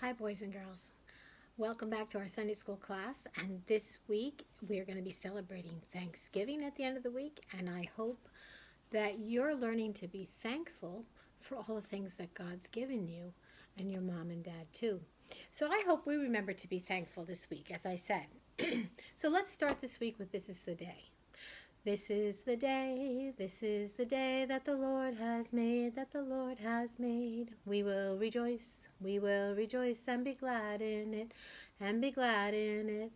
Hi, boys and girls. Welcome back to our Sunday school class. And this week we are going to be celebrating Thanksgiving at the end of the week. And I hope that you're learning to be thankful for all the things that God's given you and your mom and dad, too. So I hope we remember to be thankful this week, as I said. So let's start this week with This is the Day. This is the day that the Lord has made, that the Lord has made. We will rejoice and be glad in it, and be glad in it.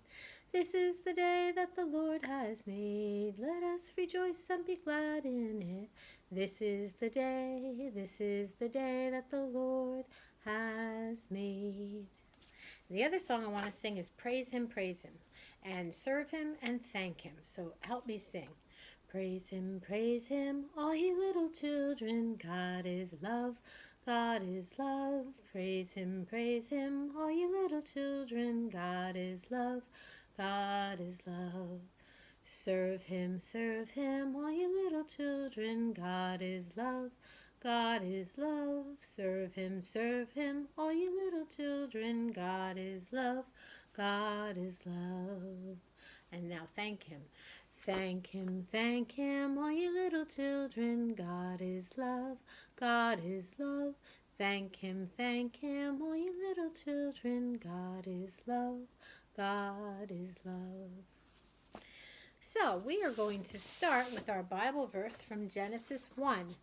This is the day that the Lord has made. Let us rejoice and be glad in it. This is the day that the Lord has made. The other song I want to sing is Praise Him, and serve Him and thank Him. So help me sing. Praise Him, all ye little children. God is love, God is love. Praise Him, all ye little children. God is love, God is love. Serve Him, all ye little children. God is love, God is love. Serve Him, all ye little children. God is love, God is love. And now thank Him. Thank Him, all ye little children. God is love, God is love. Thank Him, all ye little children. God is love, God is love. So we are going to start with our Bible verse from Genesis 1.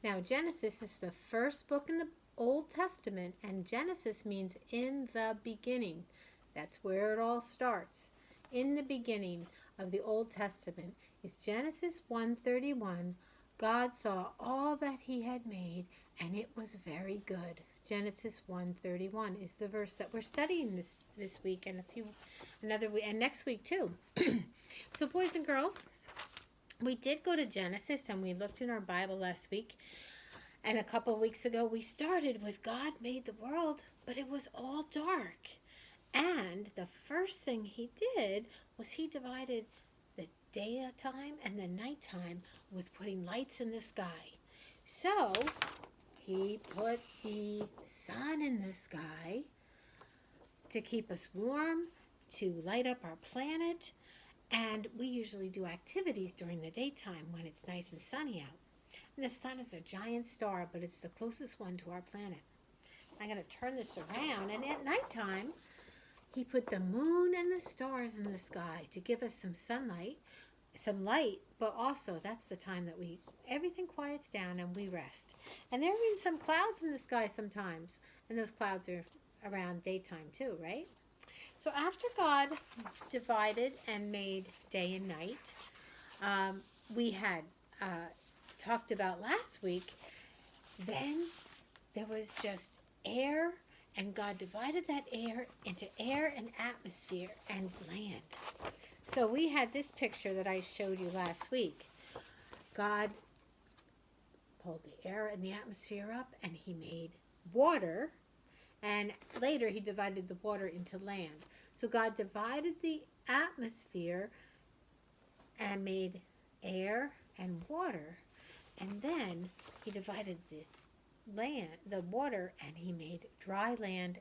Now, Genesis is the first book in the Old Testament, and Genesis means in the beginning. That's where it all starts. In the beginning of the Old Testament is Genesis 1:31. God saw all that He had made, and it was very good. Genesis 1:31 is the verse that we're studying this week and another week and next week too. So boys and girls, we did go to Genesis and we looked in our Bible last week. And a couple weeks ago we started with God made the world, but it was all dark. And the first thing He did was He divided the daytime and the nighttime with putting lights in the sky. So He put the sun in the sky to keep us warm, to light up our planet. And we usually do activities during the daytime when it's nice and sunny out. And the sun is a giant star, but it's the closest one to our planet. I'm going to turn this around, and at nighttime, He put the moon and the stars in the sky to give us some sunlight, some light, but also that's the time that everything quiets down and we rest. And there have been some clouds in the sky sometimes, and those clouds are around daytime too, right? So after God divided and made day and night, we had talked about last week, then there was just air, and God divided that air into air and atmosphere and land. So we had this picture that I showed you last week. God pulled the air and the atmosphere up, and He made water. And later He divided the water into land. So God divided the atmosphere and made air and water. And then He divided the water, and He made dry land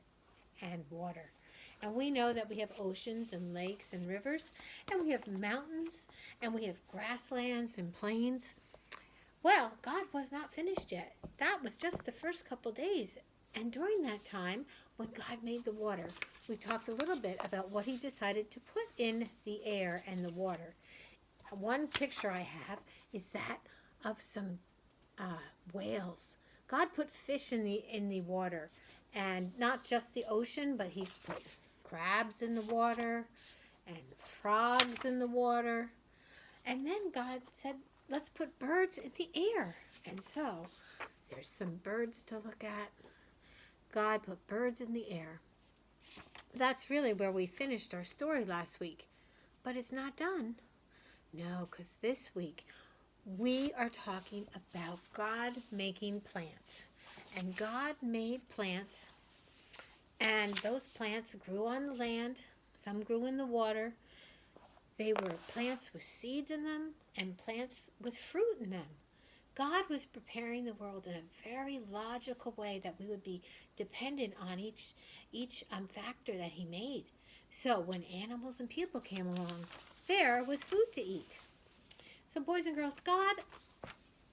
and water. And we know that we have oceans and lakes and rivers, and we have mountains, and we have grasslands and plains. Well, God was not finished yet. That was just the first couple days. And during that time, when God made the water, we talked a little bit about what He decided to put in the air and the water. One picture I have is that of some whales. God put fish in the water, and not just the ocean, but He put crabs in the water and frogs in the water. And then God said, let's put birds in the air. And so there's some birds to look at. God put birds in the air. That's really where we finished our story last week. But it's not done. No, because this week we are talking about God making plants. And God made plants, and those plants grew on the land. Some grew in the water. They were plants with seeds in them and plants with fruit in them. God was preparing the world in a very logical way that we would be dependent on each factor that he made. So when animals and people came along, there was food to eat. So boys and girls, God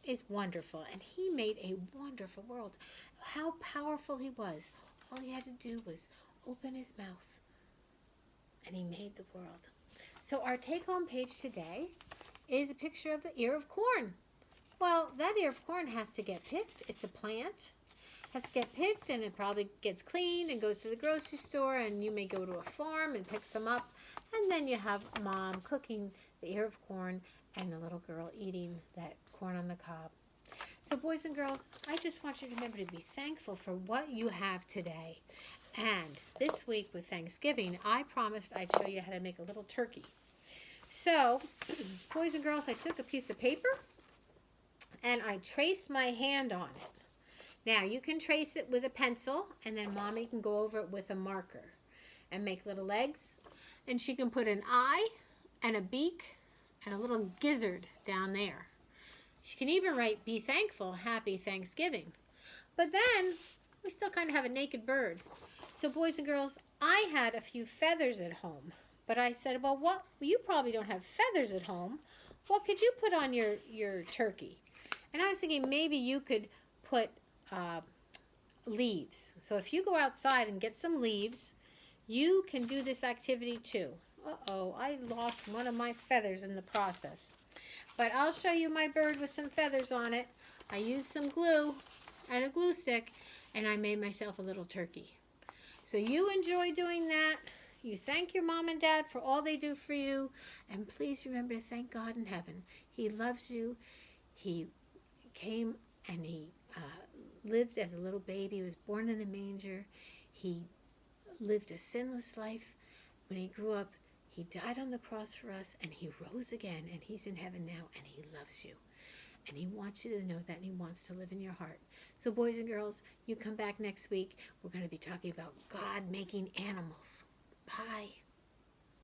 is wonderful, and he made a wonderful world. How powerful he was. All he had to do was open his mouth, and he made the world. So our take-home page today is a picture of the ear of corn. Well, that ear of corn has to get picked. It's a plant. Has to get picked, and it probably gets cleaned and goes to the grocery store, and you may go to a farm and pick some up, and then you have mom cooking the ear of corn and the little girl eating that corn on the cob. So boys and girls, I just want you to remember to be thankful for what you have today. And this week with Thanksgiving, I promised I'd show you how to make a little turkey. So, boys and girls, I took a piece of paper and I traced my hand on it. Now, you can trace it with a pencil, and then Mommy can go over it with a marker and make little legs. And she can put an eye and a beak and a little gizzard down there. She can even write, "Be thankful, happy Thanksgiving." But then, we still kind of have a naked bird. So, boys and girls, I had a few feathers at home. But I said, well, you probably don't have feathers at home. What could you put on your turkey? And I was thinking maybe you could put leaves. So if you go outside and get some leaves, you can do this activity too. Uh-oh, I lost one of my feathers in the process. But I'll show you my bird with some feathers on it. I used some glue and a glue stick, and I made myself a little turkey. So you enjoy doing that. You thank your mom and dad for all they do for you. And please remember to thank God in heaven. He loves you. He came and he lived as a little baby. He was born in a manger. He lived a sinless life. When he grew up, he died on the cross for us, and he rose again, and he's in heaven now, and he loves you. And he wants you to know that, and he wants to live in your heart. So boys and girls, you come back next week. We're going to be talking about God making animals. Bye.